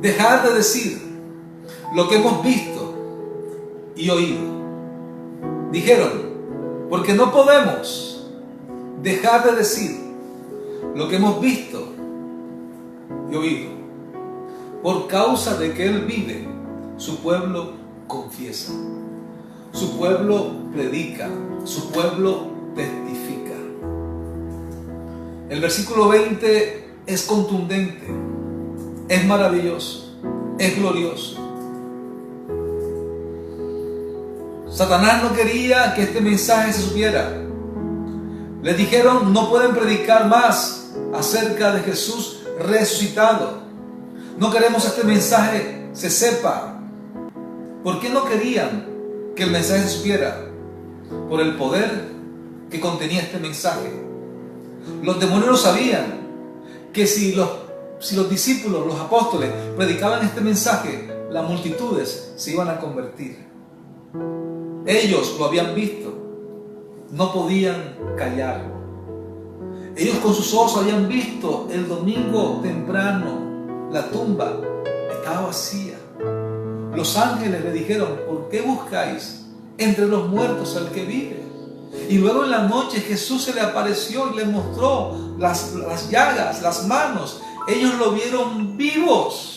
dejar de decir lo que hemos visto y oído. Dijeron: porque no podemos dejar de decir lo que hemos visto y oído. Por causa de que Él vive, su pueblo confiesa, su pueblo predica, su pueblo testifica. El versículo 20 es contundente, es maravilloso, es glorioso. Satanás no quería que este mensaje se supiera. Les dijeron: no pueden predicar más acerca de Jesús resucitado. No queremos que este mensaje se sepa. ¿Por qué no querían que el mensaje se supiera? Por el poder que contenía este mensaje. Los demonios lo sabían, que si los discípulos, los apóstoles, predicaban este mensaje, las multitudes se iban a convertir. Ellos lo habían visto, no podían callar. Ellos con sus ojos habían visto el domingo temprano, la tumba estaba vacía. Los ángeles le dijeron: ¿por qué buscáis entre los muertos al que vive? Y luego en la noche Jesús se le apareció y le mostró las llagas, las manos. Ellos lo vieron vivos.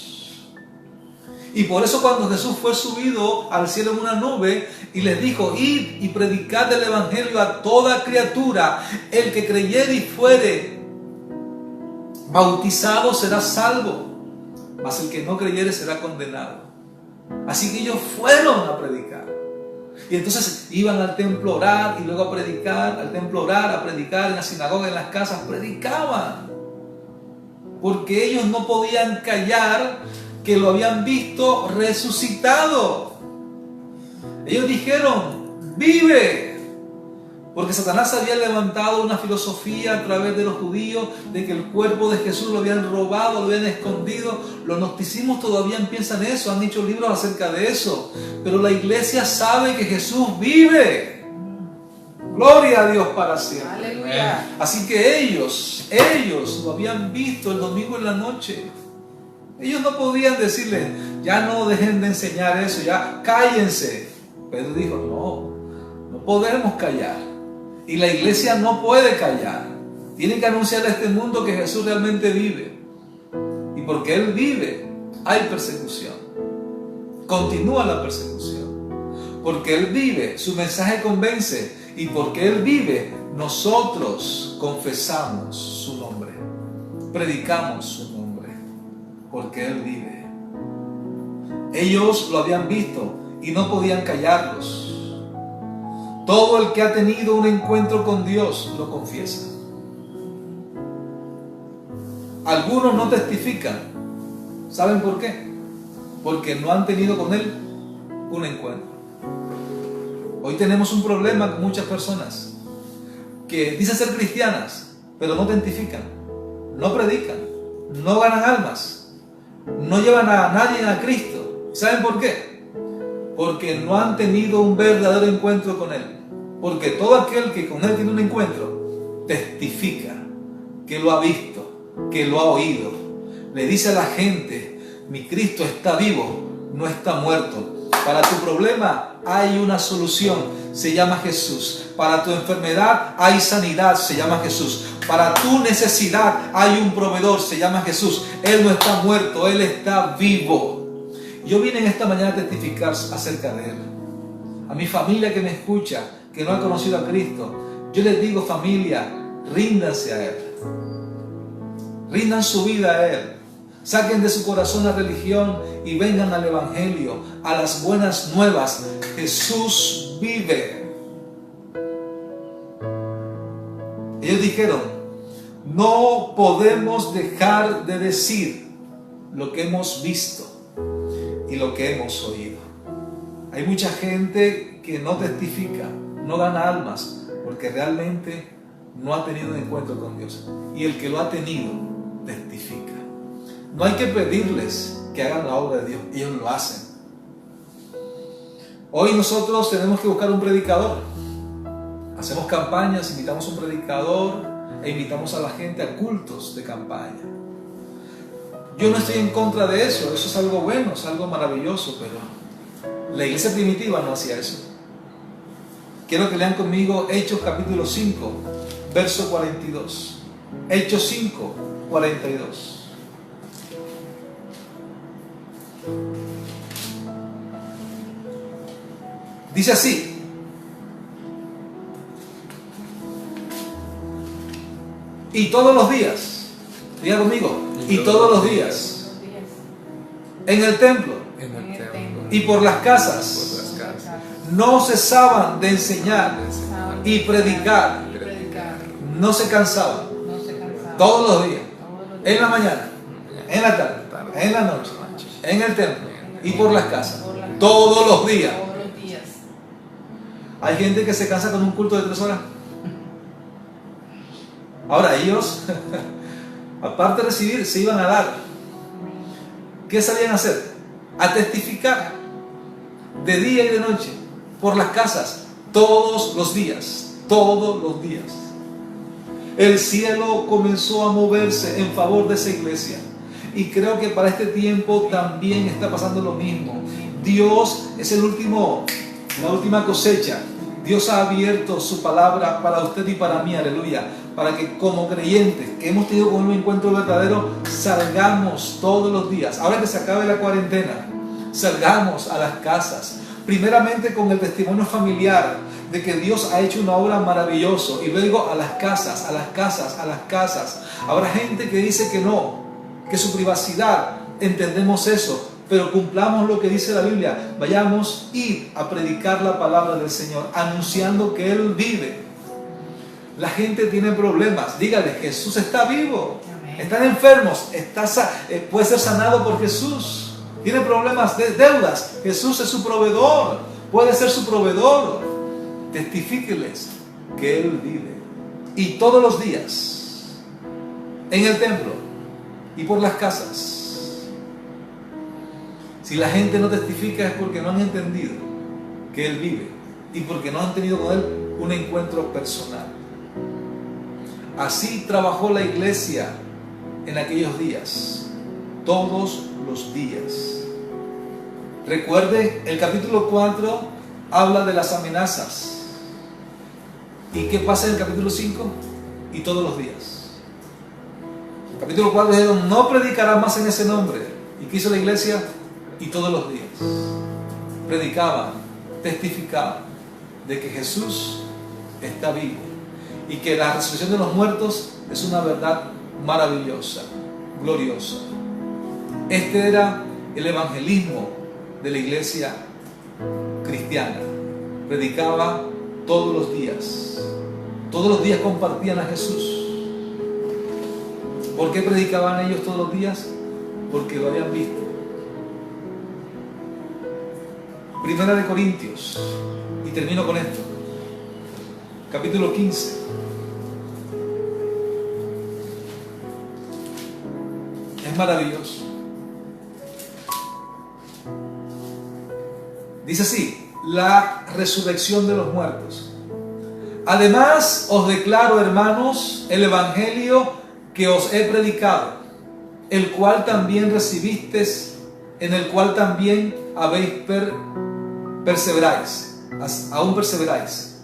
Y por eso cuando Jesús fue subido al cielo en una nube y les dijo: id y predicad el evangelio a toda criatura, el que creyere y fuere bautizado será salvo, mas el que no creyere será condenado. Así que ellos fueron a predicar. Y entonces iban al templo a orar y luego a predicar, al templo a orar, a predicar en la sinagoga, en las casas, predicaban. Porque ellos no podían callar que lo habían visto resucitado. Ellos dijeron: vive. Porque Satanás había levantado una filosofía a través de los judíos de que el cuerpo de Jesús lo habían robado, lo habían escondido. Los gnosticismos todavía piensan eso, han hecho libros acerca de eso. Pero la iglesia sabe que Jesús vive. Gloria a Dios para siempre. Aleluya. Así que ellos lo habían visto el domingo en la noche. Ellos no podían decirle: ya no dejen de enseñar eso, ya cállense. Pedro dijo: no podemos callar. Y la iglesia no puede callar. Tiene que anunciar a este mundo que Jesús realmente vive. Y porque Él vive, hay persecución. Continúa la persecución. Porque Él vive, su mensaje convence. Y porque Él vive, nosotros confesamos su nombre. Predicamos su nombre. Porque Él vive. Ellos lo habían visto y no podían callarlos. Todo el que ha tenido un encuentro con Dios lo confiesa. Algunos no testifican. ¿Saben por qué? Porque no han tenido con Él un encuentro. Hoy tenemos un problema con muchas personas que dicen ser cristianas, pero no testifican, no predican, no ganan almas, no llevan a nadie a Cristo. ¿Saben por qué? Porque no han tenido un verdadero encuentro con Él. Porque todo aquel que con Él tiene un encuentro, testifica que lo ha visto, que lo ha oído. Le dice a la gente: mi Cristo está vivo, no está muerto. Para tu problema hay una solución, se llama Jesús. Para tu enfermedad hay sanidad, se llama Jesús. Para tu necesidad hay un proveedor, se llama Jesús. Él no está muerto, Él está vivo. Yo vine en esta mañana a testificar acerca de Él. A mi familia que me escucha, que no ha conocido a Cristo, yo les digo: familia, ríndanse a Él. Rindan su vida a Él. Saquen de su corazón la religión y vengan al Evangelio, a las buenas nuevas. Jesús vive. Ellos dijeron: no podemos dejar de decir lo que hemos visto y lo que hemos oído. Hay mucha gente que no testifica, no gana almas, porque realmente no ha tenido un encuentro con Dios. Y el que lo ha tenido, testifica. No hay que pedirles que hagan la obra de Dios, ellos lo hacen. Hoy nosotros tenemos que buscar un predicador. Hacemos campañas, invitamos a un predicador e invitamos a la gente a cultos de campaña. Yo no estoy en contra de eso, eso es algo bueno, es algo maravilloso, pero la iglesia primitiva no hacía eso. Quiero que lean conmigo Hechos capítulo 5, verso 42. Hechos 5, 42. Dice así: y todos los días, diga conmigo, y todos los días, en el templo y por las casas, no cesaban de enseñar y predicar, no se cansaban, todos los días, en la mañana, en la tarde, en la noche, en el templo y por las casas, todos los días. Hay gente que se cansa con un culto de 3 horas. Ahora ellos, aparte de recibir, se iban a dar. ¿Qué sabían hacer? A testificar de día y de noche, por las casas, todos los días, todos los días. El cielo comenzó a moverse en favor de esa iglesia. Y creo que para este tiempo también está pasando lo mismo. Dios es la última cosecha. Dios ha abierto su palabra para usted y para mí, aleluya, para que como creyentes que hemos tenido con un encuentro verdadero, salgamos todos los días, ahora que se acabe la cuarentena, salgamos a las casas, primeramente con el testimonio familiar de que Dios ha hecho una obra maravillosa, y luego a las casas, a las casas, a las casas. Habrá gente que dice que no, que su privacidad, entendemos eso, pero cumplamos lo que dice la Biblia. Vayamos ir a predicar la palabra del Señor, anunciando que Él vive. La gente tiene problemas, dígale, Jesús está vivo. Amén. Están enfermos, puede ser sanado por Jesús. Tiene problemas de deudas, Jesús es su proveedor, puede ser su proveedor. Testifíqueles que Él vive. Y todos los días, en el templo y por las casas. Si la gente no testifica es porque no han entendido que Él vive y porque no han tenido con Él un encuentro personal. Así trabajó la iglesia en aquellos días, todos los días. Recuerde, el capítulo 4 habla de las amenazas. ¿Y qué pasa en el capítulo 5? Y todos los días. El capítulo 4 dice: no predicará más en ese nombre. ¿Y qué hizo la iglesia? Y todos los días predicaban, testificaban de que Jesús está vivo y que la resurrección de los muertos es una verdad maravillosa, gloriosa. Este era el evangelismo de la iglesia cristiana. Predicaba todos los días compartían a Jesús. ¿Por qué predicaban ellos todos los días? Porque lo habían visto. Primera de Corintios, y termino con esto, capítulo 15. Es maravilloso. Dice así: la resurrección de los muertos. Además os declaro, hermanos, el evangelio que os he predicado, el cual también recibisteis, en el cual también habéis perseveráis, aún perseveráis,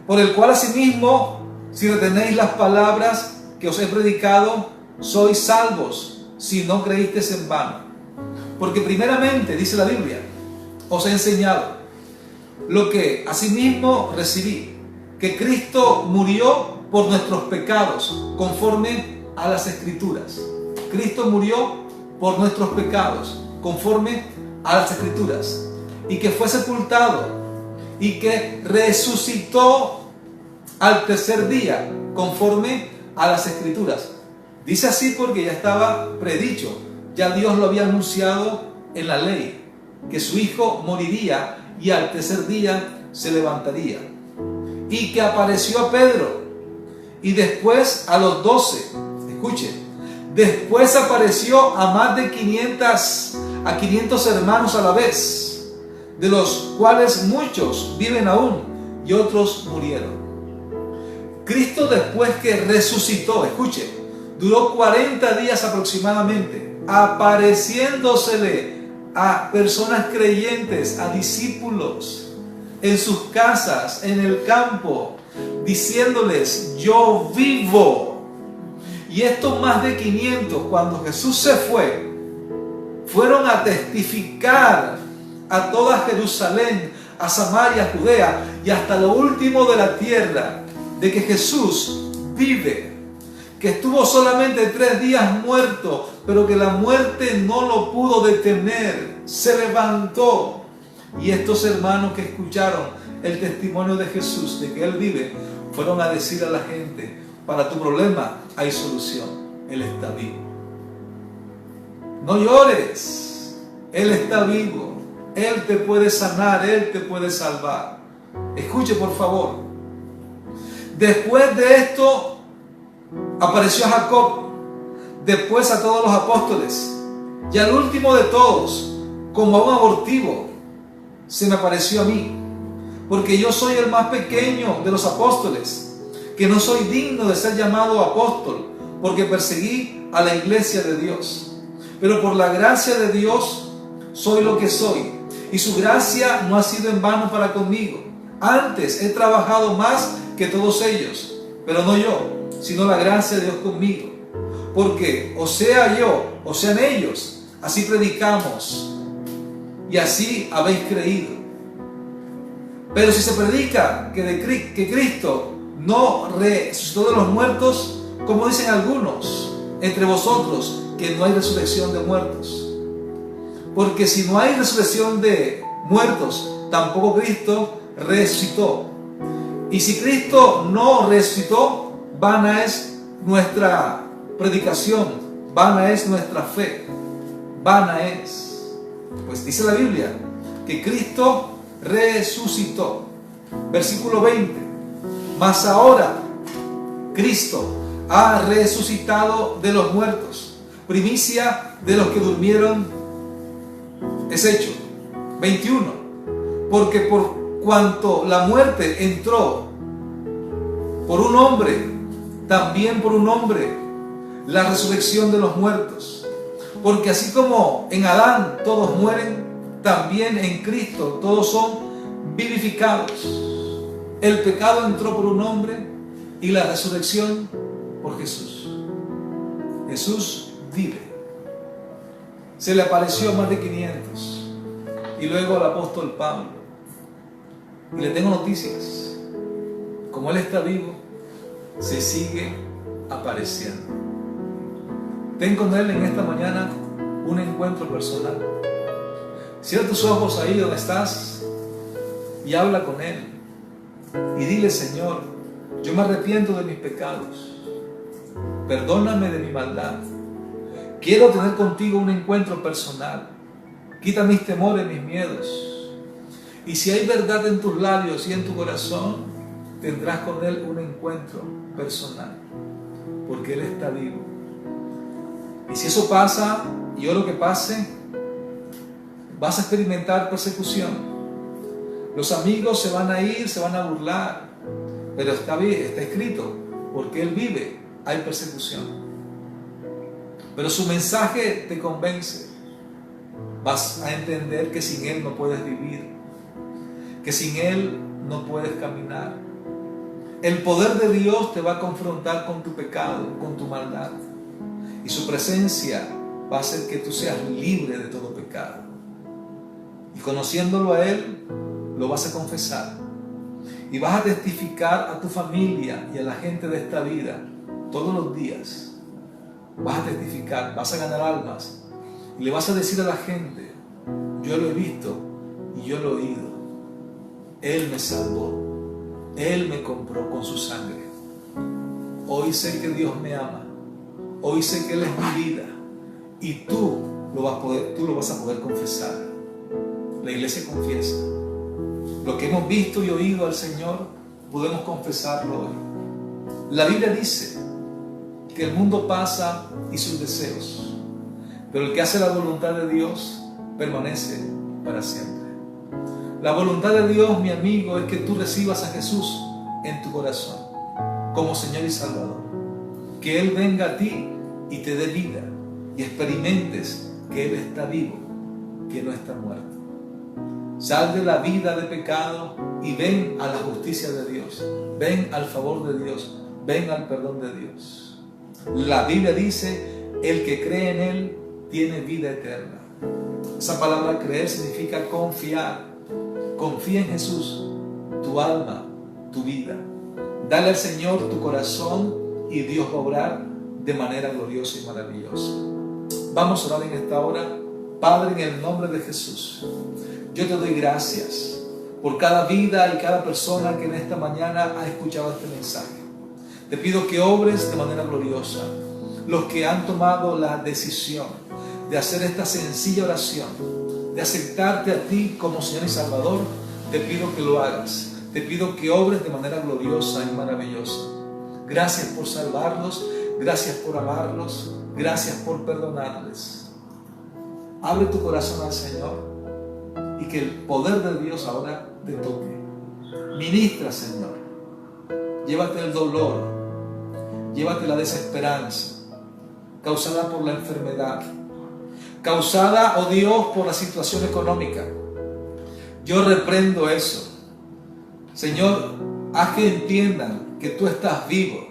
por el cual asimismo, si retenéis las palabras que os he predicado, sois salvos, si no creísteis en vano. Porque primeramente, dice la Biblia, os he enseñado lo que asimismo recibí, que Cristo murió por nuestros pecados, conforme a las Escrituras. Cristo murió por nuestros pecados, conforme a las Escrituras, y que fue sepultado y que resucitó al tercer día, conforme a las Escrituras. Dice así porque ya estaba predicho, ya Dios lo había anunciado en la ley, que su Hijo moriría y al tercer día se levantaría, y que apareció a Pedro y después a los 12. Escuche, después apareció a más de 500 hermanos a la vez, de los cuales muchos viven aún y otros murieron. Cristo, después que resucitó, escuche, duró 40 días aproximadamente apareciéndosele a personas creyentes, a discípulos, en sus casas, en el campo, diciéndoles: yo vivo. Y estos más de 500, cuando Jesús se fue, fueron a testificar a toda Jerusalén, a Samaria, a Judea y hasta lo último de la tierra, de que Jesús vive, que estuvo solamente 3 días muerto, pero que la muerte no lo pudo detener, se levantó. Y estos hermanos que escucharon el testimonio de Jesús, de que Él vive, fueron a decir a la gente: para tu problema hay solución, Él está vivo. No llores, Él está vivo, Él te puede sanar, Él te puede salvar. Escuche por favor. Después de esto apareció a Jacob, después a todos los apóstoles, y al último de todos, como a un abortivo, se me apareció a mí, porque yo soy el más pequeño de los apóstoles, que no soy digno de ser llamado apóstol, porque perseguí a la iglesia de Dios. Pero por la gracia de Dios soy lo que soy, y su gracia no ha sido en vano para conmigo. Antes he trabajado más que todos ellos, pero no yo, sino la gracia de Dios conmigo. Porque o sea yo, o sean ellos, así predicamos, y así habéis creído. Pero si se predica que Cristo no resucitó de los muertos, como dicen algunos entre vosotros, que no hay resurrección de muertos. Porque si no hay resurrección de muertos, tampoco Cristo resucitó. Y si Cristo no resucitó, vana es nuestra predicación, vana es nuestra fe, vana es. Pues dice la Biblia que Cristo resucitó. Versículo 20. Mas ahora Cristo ha resucitado de los muertos, primicia de los que durmieron es hecho. 21. Porque por cuanto la muerte entró por un hombre, también por un hombre la resurrección de los muertos. Porque así como en Adán todos mueren, también en Cristo todos son vivificados. El pecado entró por un hombre y la resurrección por Jesús. Jesús vive. Se le apareció a más de 500 y luego al apóstol Pablo. Y le tengo noticias. Como Él está vivo, se sigue apareciendo. Ten con Él en esta mañana un encuentro personal. Cierra tus ojos ahí donde estás y habla con Él. Y dile: Señor, yo me arrepiento de mis pecados. Perdóname de mi maldad. Quiero tener contigo un encuentro personal. Quita mis temores, mis miedos. Y si hay verdad en tus labios y en tu corazón, tendrás con Él un encuentro personal. Porque Él está vivo. Y si eso pasa, y oro que pase, vas a experimentar persecución. Los amigos se van a ir, se van a burlar. Pero está escrito, porque Él vive, hay persecución. Pero su mensaje te convence. Vas a entender que sin Él no puedes vivir, que sin Él no puedes caminar. El poder de Dios te va a confrontar con tu pecado, con tu maldad. Y su presencia va a hacer que tú seas libre de todo pecado. Y conociéndolo a Él, lo vas a confesar. Y vas a testificar a tu familia y a la gente de esta vida todos los días. Vas a testificar, vas a ganar almas. Y le vas a decir a la gente: yo lo he visto y yo lo he oído. Él me salvó. Él me compró con su sangre. Hoy sé que Dios me ama. Hoy sé que Él es mi vida. Y tú lo vas a poder confesar. La iglesia confiesa. Lo que hemos visto y oído al Señor, podemos confesarlo hoy. La Biblia dice que el mundo pasa y sus deseos, pero el que hace la voluntad de Dios permanece para siempre. La voluntad de Dios, mi amigo, es que tú recibas a Jesús en tu corazón como Señor y Salvador. Que Él venga a ti y te dé vida y experimentes que Él está vivo, que no está muerto. Sal de la vida de pecado y ven a la justicia de Dios. Ven al favor de Dios. Ven al perdón de Dios. La Biblia dice, el que cree en Él tiene vida eterna. Esa palabra creer significa confiar. Confía en Jesús, tu alma, tu vida. Dale al Señor tu corazón y Dios va a obrar de manera gloriosa y maravillosa. Vamos a orar en esta hora. Padre, en el nombre de Jesús, yo te doy gracias por cada vida y cada persona que en esta mañana ha escuchado este mensaje. Te pido que obres de manera gloriosa. Los que han tomado la decisión de hacer esta sencilla oración, de aceptarte a ti como Señor y Salvador, te pido que lo hagas. Te pido que obres de manera gloriosa y maravillosa. Gracias por salvarlos, gracias por amarlos, gracias por perdonarles. Abre tu corazón al Señor y que el poder de Dios ahora te toque. Ministra, Señor. Llévate el dolor, llévate la desesperanza causada por la enfermedad, causada, oh Dios, por la situación económica. Yo reprendo eso. Señor, haz que entiendan que tú estás vivo,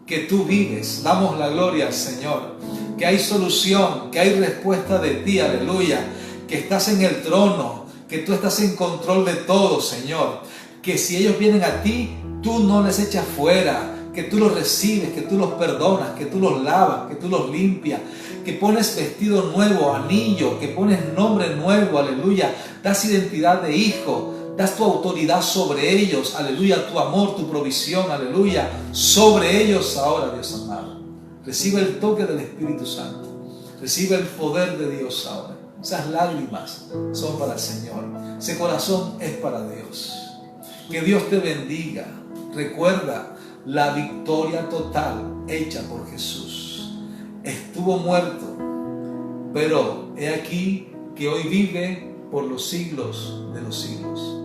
que tú vives. Damos la gloria al Señor, que hay solución, que hay respuesta de ti, aleluya, que estás en el trono, que tú estás en control de todo, Señor, que si ellos vienen a ti, tú no les echas fuera, que tú los recibes, que tú los perdonas, que tú los lavas, que tú los limpias, que pones vestido nuevo, anillo, que pones nombre nuevo, aleluya, das identidad de hijo, das tu autoridad sobre ellos, aleluya, tu amor, tu provisión, aleluya, sobre ellos ahora, Dios amado. Recibe el toque del Espíritu Santo, recibe el poder de Dios ahora. Esas lágrimas son para el Señor, ese corazón es para Dios. Que Dios te bendiga. Recuerda la victoria total hecha por Jesús. Estuvo muerto, pero he aquí que hoy vive por los siglos de los siglos.